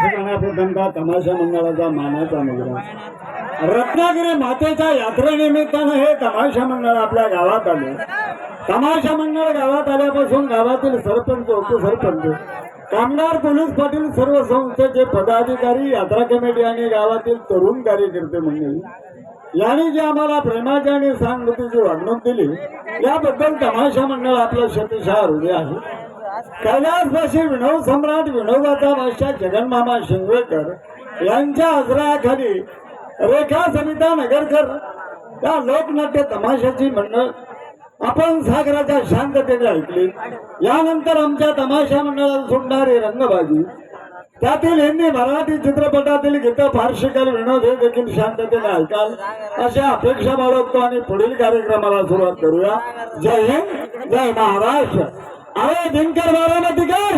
ठिकाणापर्यंत तमाशा मंडळाचा मानाचा मुलगा रत्नागिरी मातेच्या यात्रेनिमित्तानं हे तमाशा मंडळ आपल्या गावात आले. तमाशा मंडळ गावात आल्यापासून गावातील सरपंच, उपसरपंच, कामगार, पोलीस पाटील, सर्व संस्थेचे पदाधिकारी, यात्रा कमिटी आणि गावातील तरुण कार्यकर्ते मंडळी यांनी जी आम्हाला प्रेमाची आणि सहानुभूतीची वागणूक दिली याबद्दल तमाशा मंडळ आपलं शतशः हृदय आहे. कैलासवासी विनोद सम्राट, विनोदाचा बादशाह जगन्मामा शिंगवेकर यांच्या आश्रयाखाली रेखा समिता नगरकर या लोकनाट्य तमाशाची मंडळ आपण सागराच्या शांततेने ऐकली. यानंतर आमच्या तमाशा मंडळात सुटणारी रंगबाजी, त्यातील हिंदी मराठी चित्रपटातील गीतं, फारशिकल विनोद हे देखील शांततेने ऐकाल अशा अपेक्षा बाळगतो आणि पुढील कार्यक्रमाला सुरुवात करूया. जय हिंद, जय महाराष्ट्र. अरे दिनकर बारामतीकर,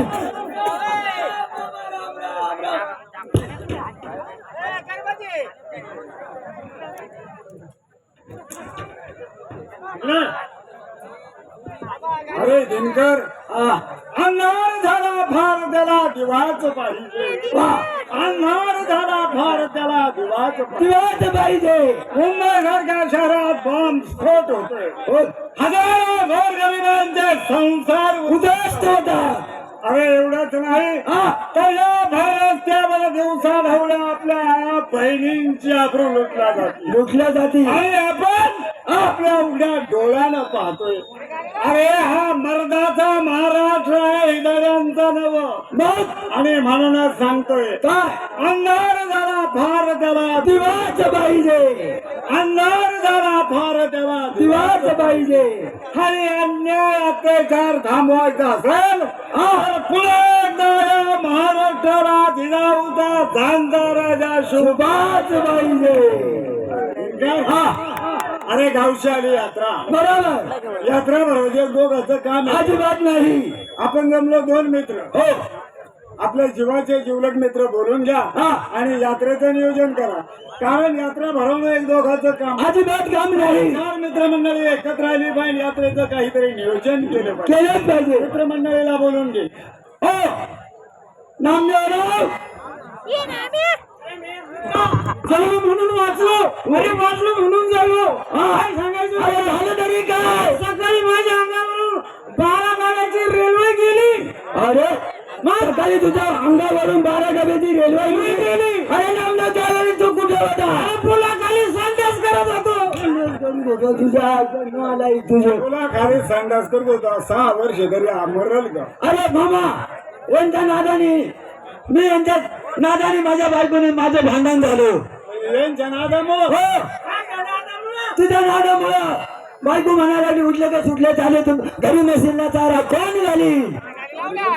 अरे दिनकर, अंधार झाला फार त्याला दिवाच पाहिजे. अंधार झाला फार त्याला दिवाच पाहिजे. मुंबईसारख्या शहरात बॉम्ब स्फोट होतोय. हजारो गोरगरिबांचे संसार उद्ध्वस्त होतात. अरे एवढंच नाही तर या भारत दिवसा ढवळ्या आपल्या बहिणींची आबरू लुटल्या जाते आणि आपण आपल्या उघड्या डोळ्यानं पाहतोय. अरे हा मर्दाचा महाराष्ट्र आहे, हिदड्यांचा नव आणि म्हणूनच सांगतोय काय अंधार झाला फार त्याला दिवाच पाहिजे. अंधार झाला फार त्याला दिवाच पाहिजे. आणि अन्याय अत्याचार थांबवायचा असेल पुन्हा एकदा या महाराष्ट्राला दिलावता जाणता राजा शोभाच पाहिजे. अरे गावची आली यात्रा, बरोबर यात्रा बरोबर दोघांचं काम अजिबात नाही. आपण जमलो दोन मित्र, हो आपल्या जीवाचे जिवलग मित्र बोलून घ्या आणि यात्रेचं नियोजन करा. कारण यात्रा भरवणं एक दोघांचं काम अजिबात काम नाही. चार मित्रमंडळी एकत्र आली पाहिजे, यात्रेचं काहीतरी नियोजन केलं पाहिजे. मित्रमंडळीला बोलून घे. हो नामदेवराव झालो म्हणून वाचलो, वाचलो म्हणून झालो. काय सांगायचं झालं तरी काय. सकाळी माझ्या अंगावरून 12 गाड्याची रेल्वे गेली. अरे मग सकाळी तुझ्या अंगावरून 12 डब्याची रेल्वे गेली. अरे नामदेव त्यावेळी तू कुठे होता. पुलाखाली संडास करत होतो. तुझ्या पुलाखाली संडास करत होता. 6 वर्ष तरी मरल का. अरे मामा यांच्या नादानी मी यांच्या नादानी माझ्या बायकोने माझं भांडण झालं. यांच्या नादामुळं हो तुझ्या नादामुळं बायको म्हणायला उठले का सुटले झाले. घरी म्हशीला चारा कोण झाली.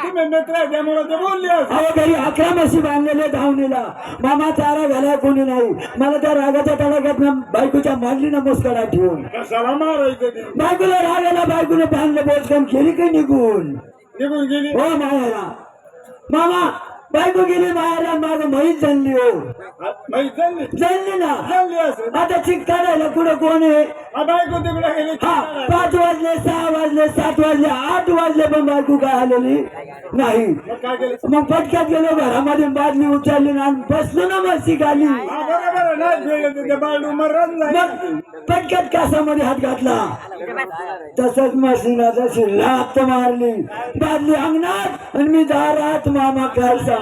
तुम्ही मित्र त्यामुळे ते बोलले. अहो घरी 11 म्हशी बांधलेले धावणीला. मामा चारा घालाय कोणी नाही. मला त्या रागाच्या तडाख्यात बायकोच्या मांडलीनं मुस्कडा ठेवून कशाला मारायचं. बायकोला रागाला बायकोने बांधलं बोचकन केली काही निघून गेली. हो मायाला मामा बायको गेली मायाला. माझं म्हैस जनली. हो जनली ना. आता चिक काढायला पुढे कोण आहे. बायको तिकडे गेली. 5 वाजले, 6 वाजले, 7 वाजले, 8 वाजले पण बायको काय आलेली नाही. मग पटक्यात गेलो घरामध्ये बादली उचलली ना बसलो ना मस्ती खाली. पटक्यात कासामध्ये हात घातला. तसंच मशीना जशी लात मारली. बादली अंगणात आणि मी दारात. मामा काय सांगू.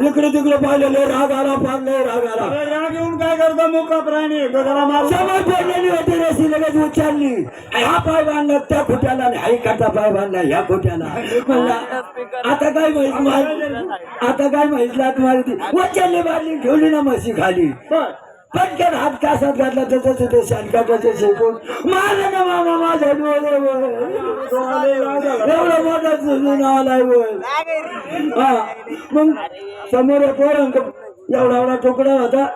इकडे तिकडे पाहिलेले राग आला. पाडले राग आला. राग येऊन काय करतो मोका प्राणी समोर पडलेली होती. रशी लगेच उचलली. हा पाय बांधला त्या खोट्याला आणि आई काटा पाय बांधला ह्या खोट्याला. आता काय म्हैसला तुम्हाला ती उचलली बादली ठेवली ना म्हशी खाली. पटकन हात कासात घातला. त्याचं ते शानकाटाचे शेकून मारलं ना मामा माझ्या डोळे. एवढं मोठा सुजून आलाय. मग समोर पोरांक एवढा तुकडा होता.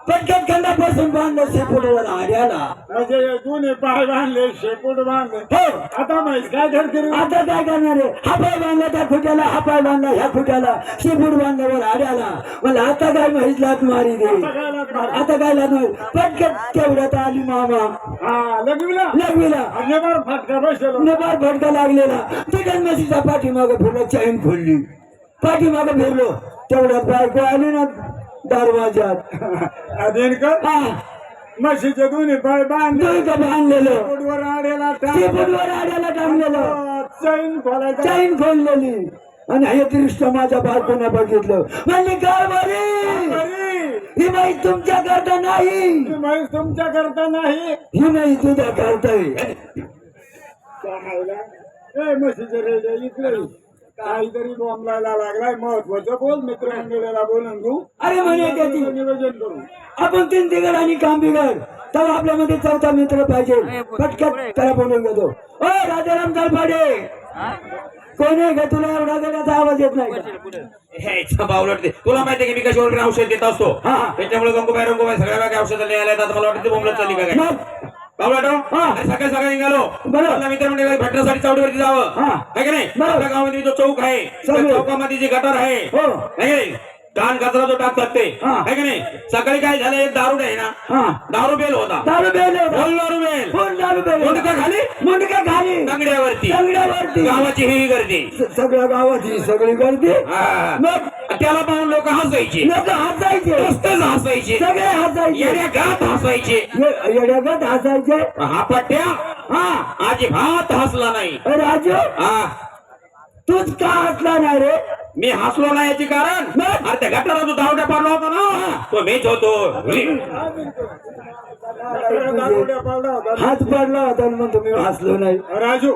पटकन खंडापासून बांधलं शेपूटवर आड्याला. म्हणजे दोन्ही पाय बांधले, शेपूट बांधले. हो आता म्हैस काय करते. आता काय करणार आहे. हा पाय बांधला त्या खुट्याला, हा पाय बांधला ह्या खुट्याला, शेपूट बांधल्यावर आड्याला. मला आता काय म्हैस लात मारी दे. आता काय लात मारी. पटकन तेवढ्यात आली मामा. लगविला नेबार फटका लागलेला. तिकडे म्हशीचा पाठीमागे फिरला. चैन खोलली. पाठीमागे फिरलो तेवढ्यात बायको आली ना दरवाजात. अदेन का हा म्हशीचे दोन्ही पाय बांधले दोन का बांधलेलं पोटवर आडेला शेपूटवर आड्याला टांगलेलं चैन खोलायचा चैन खोललेली आणि हे दृष्ट माझ्या बायकोनं बघितलं म्हणले काय बरी ही माई तुमच्या करता नाही म्हैस तुमच्या करता नाही ही माई तुझ्या करताय. ए म्हशीचे रेडे इकडे काहीतरी बोंबलायला लागलाय महत्वाचं बोल मित्रमंडळीला बोलून तू अरे म्हणे त्याची नियोजन करू आपण तीन तिघड आणि काम बिघड तर आपल्यामध्ये चौथा मित्र पाहिजे. पटकन त्याला बोलून घेतो. ओ राजाराम गालपाडे कोण आहे का तुला एवढा गड्याचा आवाज येत नाही का? हे बावलट ते तुला माहितीये की मी कशी ओळखून औषध देत असतो. हा. त्याच्यामुळे गंगोबाई सगळ्या बाकी औषध लिहायला येतात. मला वाटतं बोंबलत चालली का काय मग बावलाटो हा. सकाळी सकाळी निघालो बरोबर. आपल्या मित्रमंडळी भेटण्यासाठी चावडीवरती जावं हा. है की नाही. बरोबर. आपल्या गावामध्ये जो चौक आहे त्या चौक. चौकामध्ये जी गटार आहे हो. है की नाही. घाण कचरा जो टाकतात ते हा. है की नाही. सकाळी काय झालं एक दारू आहे ना हा दारू बेल होता दारू बेल बोल दारू बेल कोण दारू बेल मुंडका खाली मुंडका खाली तांगड्यावरती दगडावरती गावाची ही गर्दी सगळ्या गावाची सगळी गर्दी. हा. मग त्याला पाहून लोक हसायचे लोक हसायचे नुसतेच हसायचे सगळे हसायचे येड्या गात हसायचे येड्यागत हसायचे. हा पट्ट्या हा अजिबात हसला नाही. राजू हा तूच का हसला नाही रे? मी हसलो नाही याचे कारण अरे त्या गटाला जो दावड्या पाडला होता ना तो मीच होतो. हात पडला होता म्हणून तुम्ही हसलो नाही. राजू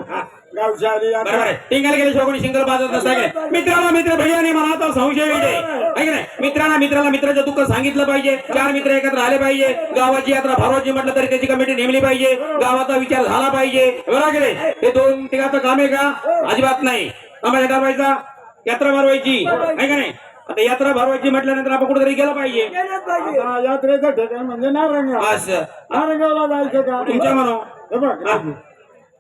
गावच्या आली बरोबर आहे. टिंगल गेले शोकून शिंगल बाजत नसता मित्राला मित्र भैयाने म्हणा तर संशय येते आहे की नाही. मित्राला मित्राचं दुःख सांगितलं पाहिजे. चार मित्र एकत्र आले पाहिजे. गावाची यात्रा भरवायची म्हटलं तरी त्याची कमिटी नेमली पाहिजे. गावाचा विचार झाला पाहिजे. बरोबर की नाही. हे दोन तिघाचं काम आहे का? अजिबात नाही. आम्हाला ठरवायचा यात्रा भरवायची आहे का नाही. आता यात्रा भरवायची म्हटल्यानंतर आपण कुठेतरी गेलं पाहिजे. आता यात्रेचं ठिकाण म्हणजे नारंगाव असं नारंगावला जायचं का तुमच्या म्हणून हे बघ राजू,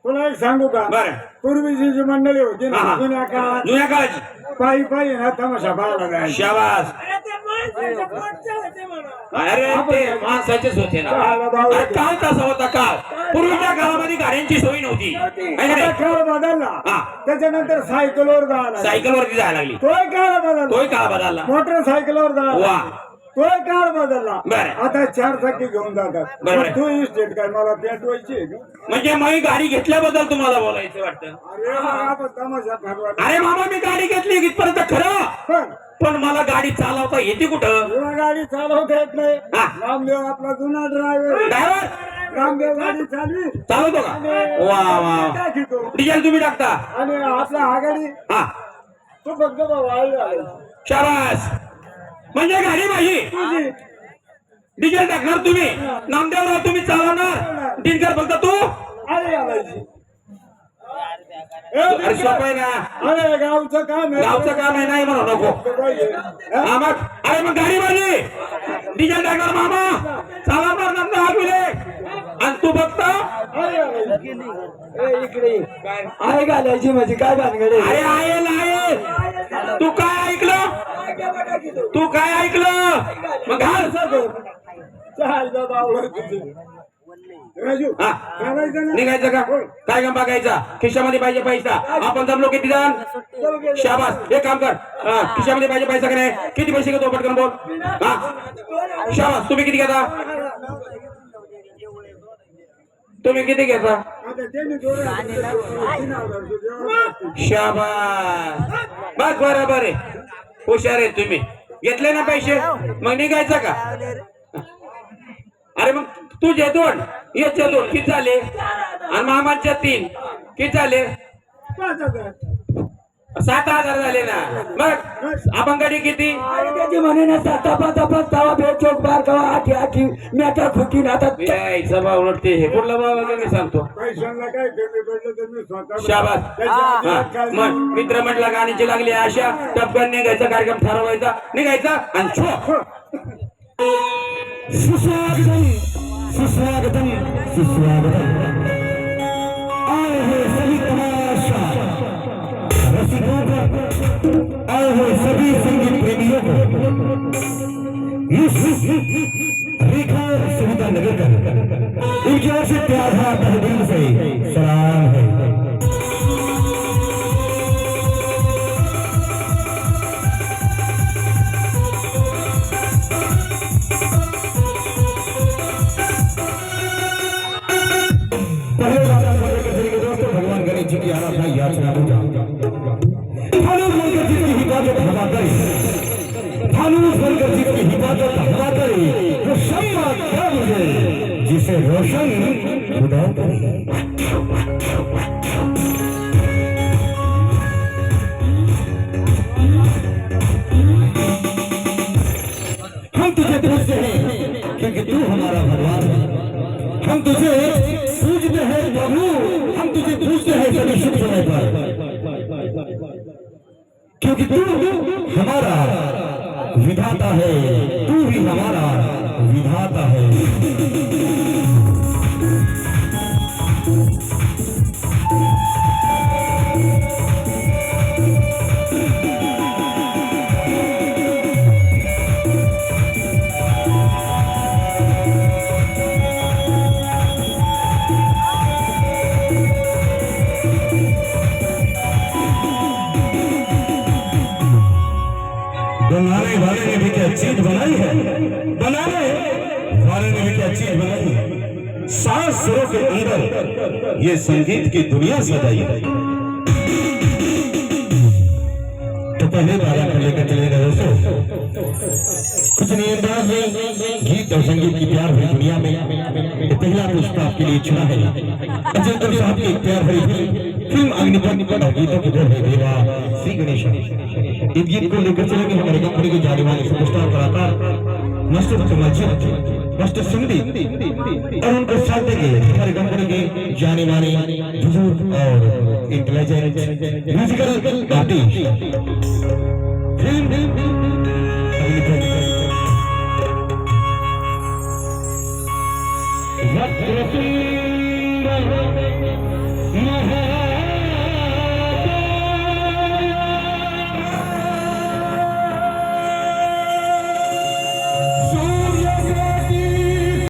तुला एक सांगू का बरं. पूर्वीची जी मंडळी होती ना हा, हा. जुन्या काळात जुन्या काळाची पायी पायी ना तमाशा पाहायला जायची. शाबास. अरे ते माणसाचेच होते ना. अरे काळ तसा होता काळ. पूर्वीच्या काळामध्ये गाड्यांची सोय नव्हती है का आता नाही? काळ बदलला हा. त्याच्यानंतर सायकलवर जायला सायकल वरती जायला लागली. तोय काळ बदलला तोही काळ बदलला. मोटरसायकलवर जायला वा. तोय काळ बदलला बरं. आता चार चाकी घेऊन जातात. बरोबर. तू इस्टेट काय मला पेटवायची आहे का? म्हणजे मी गाडी घेतल्याबद्दल तुम्हाला बोलायचं वाटतं. अरे मग आपण तमाशा ठरवा अरे मामा मी गाडी घेतली इथपर्यंत खरं पण पण मला गाडी चालवता येते कुठं? तुला गाडी चालवता येत नाही. हा. रामदेव आपला जुना ड्रायव्हर ड्रायव्हर रामदेव गाडी चालवी चालवतो का? वा वा. टाकीतो डिझेल तुम्ही टाकता? आणि आपला हा गाडी हा तो फक्त वाळला शाबास. म्हणजे गाडी माझी तुझी डिझेल टाकणार तुम्ही. नामदेवराव तुम्ही चालवणार. दिनकर फक्त तू. आली घालायची. अरे सोपं आहे ना. अरे गावचं काम आहे. गावचं काम आहे नाही म्हणू नको. पाहिजे. हा मग अरे मग गाडी माझी डिझेल टाकणार मामा चालवणार नंतर हाकविले आणि तू फक्त आली घालायची. ए, इकडे आहे घालायची म्हणजे काय भानगडे? अरे आहे. तू काय ऐकलं? तू काय ऐकलं? मग घाल. चाल बाबा आवडत तुझी. राजू हा. चालायचं ना. निघायचं का? काय काम बघायचा? खिशामध्ये पाहिजे पैसा. आपण जमलो किती जण? शाबास. एक काम कर. खिशामध्ये पाहिजे पैसा का नाही? किती पैसे घेतो पटकन बोल. हा शाबास. तुम्ही किती घेता? तुम्ही किती घेता? आता त्यांनी थोडं 3,000 रुपये शाबास. बस बरोबर आहे. हुशार आहे तुम्ही. घेतले ना पैसे मग निघायचं का? अरे मग तुझे 2 याचे 2 किती झाले? आणि मामाच्या 3 किती झाले? 5,000. 7,000 झाले ना. मग आपण गाडी किती? त्याची म्हणे ना तपा तवा बेचोक बार कवा आठी आठी मेटा खुकी ना आता यायचं बा उलटते हे कुठलं बाबा मी सांगतो. पैशांना काय कमी पडलं तर मी स्वतः शाबास. त्याच्या हा, आधी मग मित्र म्हटलं गाण्याची लागली अशा टपकन निघायचा कार्यक्रम ठरवायचा निघायचा आणि छो. सुस्वागतम सुस्वागतम सुस्वागतम. आए हो सभी तमाशा रसिकों को, आए हो सभी संगीत प्रेमियों को इस रेखा सुविधा नगर का उनकी ओर से प्यार भरा तहदील से सलाम है. खालूस बनकर जिसकी हिफाजत हवा करे वो शम्मा क्या बुझे जिसे रोशन खुदा करे। हम तुझे पूछते हैं क्योंकि तू हमारा भगवान है। हम तुझे पूजते हैं प्रभु, हम तुझे पूछते हैं सभी शुभ समय पर, क्योंकि तू हमारा विधाता है, तू ही हमारा विधाता है। बनाने वाले ने भी क्या चीज बनाई है, बनाने वाले ने भी क्या चीज बनाई है। 7 सुरों के अंदर ये संगीत की दुनिया सजाई है। तो पहले बाला को लेकर चले गए दोस्तों, कुछ नहीं अंदाज में गीत और संगीत की प्यार भरी दुनिया में ये पहला पुष्प आपके लिए चुना है अजय देव साहब की प्यार भरी फिल्म अग्निपथ और गीतों की जोड़ है देवा श्री गणेश। इस गीत को लेकर चलेंगे हमारे कंपनी के जाने वाले सुपरस्टार कलाकार मास्टर चमलजीत, मास्टर सिंधी और उनको साथ देंगे हमारे कंपनी के जाने माने बुजुर्ग और intelligent musical artist film Agnipath.